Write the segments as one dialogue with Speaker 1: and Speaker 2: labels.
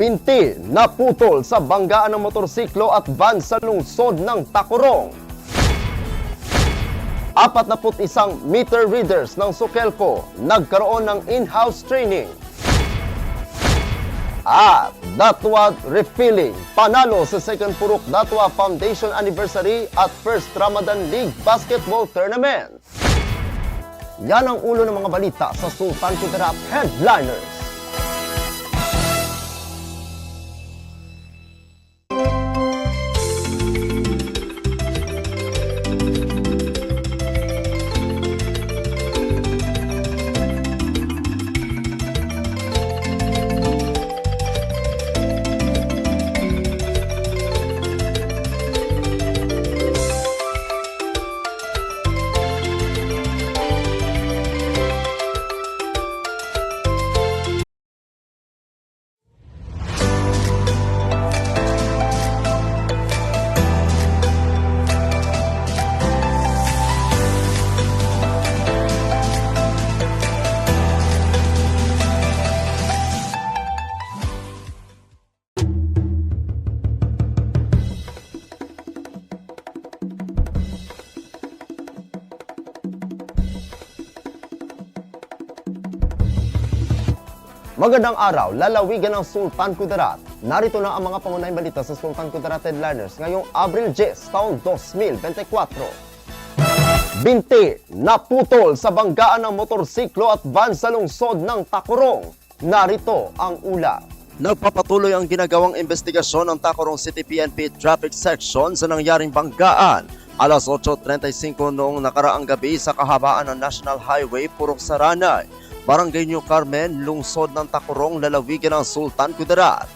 Speaker 1: Binti naputol sa banggaan ng motorsiklo at van sa lungsod ng Tacurong. 41 meter readers ng Sukelco nagkaroon ng in-house training. At Datwa Refilling panalo sa second Purok Datwa Foundation Anniversary at First Ramadan League Basketball Tournament. Yan ang ulo ng mga balita sa Sultan Kudarat Headliners. Magandang araw, lalawigan ng Sultan Kudarat. Narito na ang mga pangunahing balita sa Sultan Kudarat Headliners ngayong Abril 10, taong 2024. Binti naputol sa banggaan ng motorsiklo at van sa lungsod ng Tacurong. Narito ang ulat. Nagpapatuloy ang ginagawang investigasyon ng Tacurong City PNP Traffic Section sa nangyaring banggaan. Alas 8:35 noong nakaraang gabi sa kahabaan ng National Highway Purok Saranay, Barangay New Carmen, lungsod ng Tacurong, lalawigan ng Sultan Kudarat.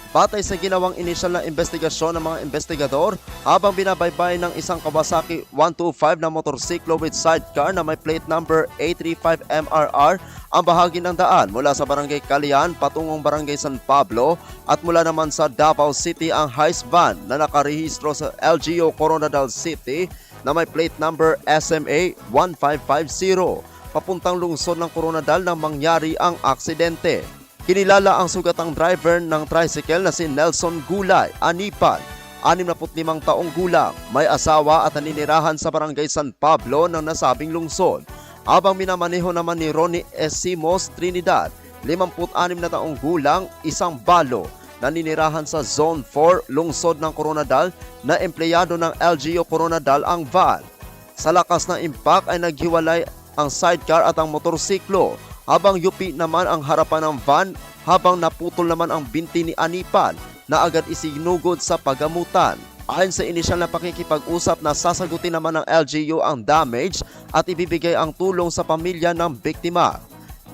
Speaker 1: Batay sa ginawang inisyal na investigasyon ng mga investigador, habang binabaybay ng isang Kawasaki 125 na motorsiklo with sidecar na may plate number A35MRR ang bahagi ng daan mula sa Barangay Calian patungong Barangay San Pablo at mula naman sa Davao City ang heist van na nakarehistro sa LGU Coronadal City na may plate number SMA 1550. Papuntang lungsod ng Coronadal nang mangyari ang aksidente. Kinilala ang sugatang driver ng tricycle na si Nelson Gulay, Anipan, 65 taong gulang, may asawa at naninirahan sa Barangay San Pablo ng nasabing lungsod. Habang minamaneho naman ni Ronnie Esimos Trinidad, 56 na taong gulang, isang balo, naninirahan sa Zone 4, lungsod ng Coronadal na empleyado ng LGU Coronadal ang van. Sa lakas ng impact ay naghiwalay ang sidecar at ang motorsiklo, habang yupi naman ang harapan ng van, habang naputol naman ang binti ni Anipan na agad isinugod sa pagamutan. Ayon sa inisyal na pakikipag-usap na sasagutin naman ng LGU ang damage at ibibigay ang tulong sa pamilya ng biktima.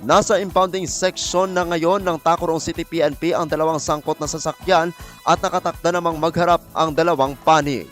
Speaker 1: Nasa impounding section na ngayon ng Tacurong City PNP ang dalawang sangkot na sasakyan at nakatakda namang magharap ang dalawang panig.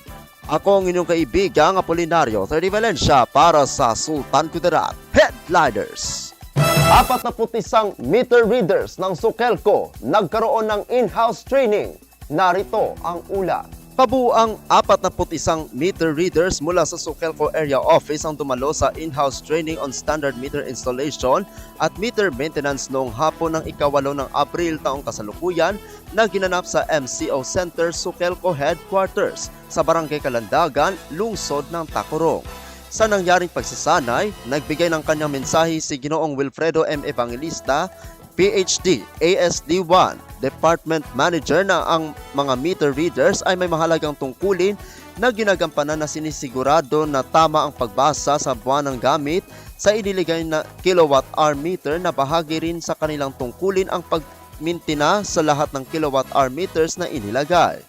Speaker 1: Ako ang inyong kaibigang Apolinario 30 Valencia para sa Sultan Kudarat Headliners. 41 meter readers ng Sukelco nagkaroon ng in-house training. Narito ang ulat. Kabuuang 41 meter readers mula sa Sukelco Area Office ang dumalo sa in-house training on standard meter installation at meter maintenance noong hapon ng ika-8 ng Abril taong kasalukuyan na ginanap sa MCO Center Sukelco Headquarters sa Barangay Kalandagan, lungsod ng Tacurong. Sa nangyaring pagsasanay, nagbigay ng kanyang mensahe si Ginoong Wilfredo M. Evangelista, PhD, ASD1, Department Manager na ang mga meter readers ay may mahalagang tungkulin na ginagampanan na sinisigurado na tama ang pagbasa sa buwan ng gamit sa iniligay na kilowatt-hour meter na bahagi rin sa kanilang tungkulin ang pagmintina sa lahat ng kilowatt-hour meters na inilagay.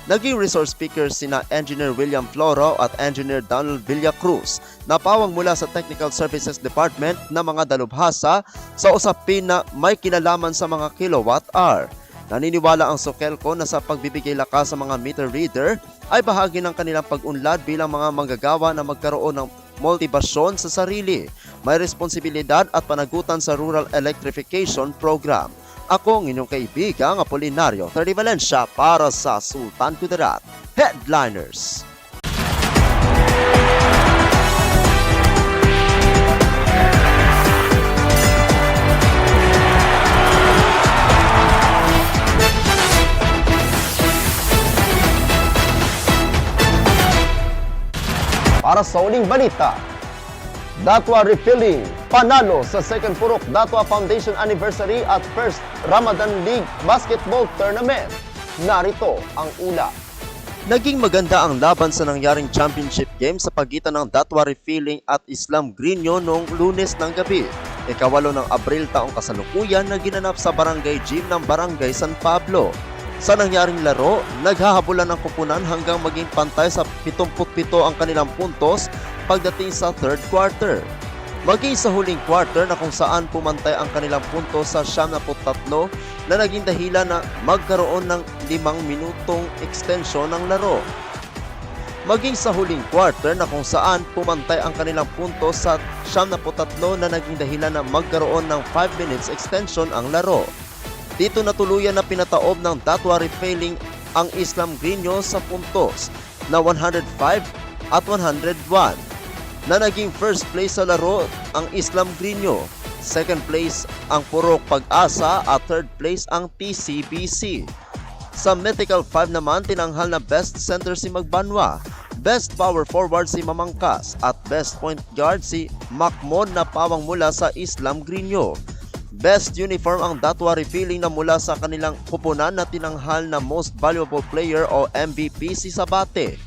Speaker 1: Naging resource speaker sina Engineer William Floro at Engineer Donald Villacruz na pawang mula sa Technical Services Department na mga dalubhasa sa usapin na may kinalaman sa mga kilowatt-hour. Naniniwala ang Sukelco na sa pagbibigay lakas sa mga meter reader ay bahagi ng kanilang pag-unlad bilang mga manggagawa na magkaroon ng motivasyon sa sarili, may responsibilidad at panagutan sa Rural Electrification Program. Ako ang inyong kaibigang Apolinario 30 Valencia para sa Sultan Kudarat Headliners. Para sa uling balita, Datwa Refilling panalo sa second Purok Datwa Foundation Anniversary at first Ramadan League Basketball Tournament. Narito ang ula. Naging maganda ang laban sa nangyaring championship game sa pagitan ng Datwa Refilling at Islam Grino noong Lunes ng gabi. Ikawalo ng Abril taong kasalukuyan na ginanap sa barangay gym ng Barangay San Pablo. Sa nangyaring laro, naghahabulan ng kupunan hanggang maging pantay sa 77 ang kanilang puntos pagdating sa third quarter. Maging sa huling quarter na kung saan pumantay ang kanilang puntos sa 73 na naging dahilan na magkaroon ng 5 minutong extension ng laro. Maging sa huling quarter na kung saan pumantay ang kanilang puntos sa 73 na naging dahilan na magkaroon ng 5 minutes extension ang laro. Dito na tuluyan na pinataob ng Datwa Refilling ang Islam Grino sa puntos na 105 at 101 na naging first place sa laro ang Islam Grino, second place ang Purok Pag-asa at third place ang TCBC. Sa Mythical 5 naman tinanghal na best center si Magbanwa, best power forward si Mamangkas at best point guard si Macmon na pawang mula sa Islam Grino. Best uniform ang Datwa Refilling na mula sa kanilang kupunan na tinanghal na Most Valuable Player o MVP si Sabate.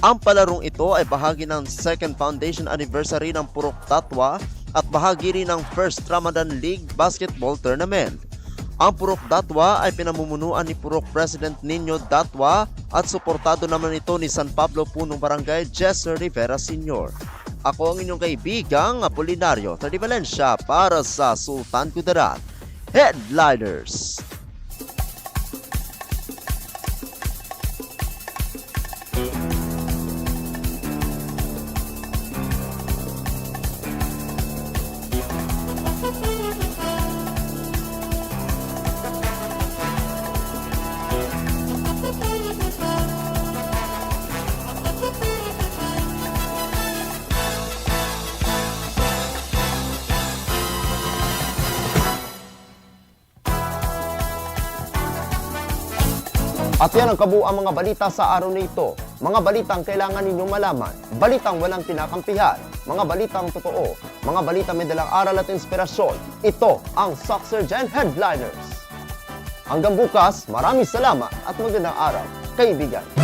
Speaker 1: Ang palarong ito ay bahagi ng second foundation anniversary ng Purok Datwa at bahagi rin ng first Ramadan League Basketball Tournament. Ang Purok Datwa ay pinamumunuan ni Purok President Nino Datwa at suportado naman ito ni San Pablo Punong Barangay Jesser Rivera Sr. Ako ang inyong kaibigang Apolinario Tadi Valencia para sa Sultan Kudarat Headliners. At yan ang kabuuan mga balita sa araw na ito. Mga balitang kailangan ninyong malaman. Balitang walang kinakampihan. Mga balitang totoo. Mga balitang may dalang aral at inspirasyon. Ito ang Soxergen Headliners. Hanggang bukas, maraming salamat at magandang araw, kaibigan.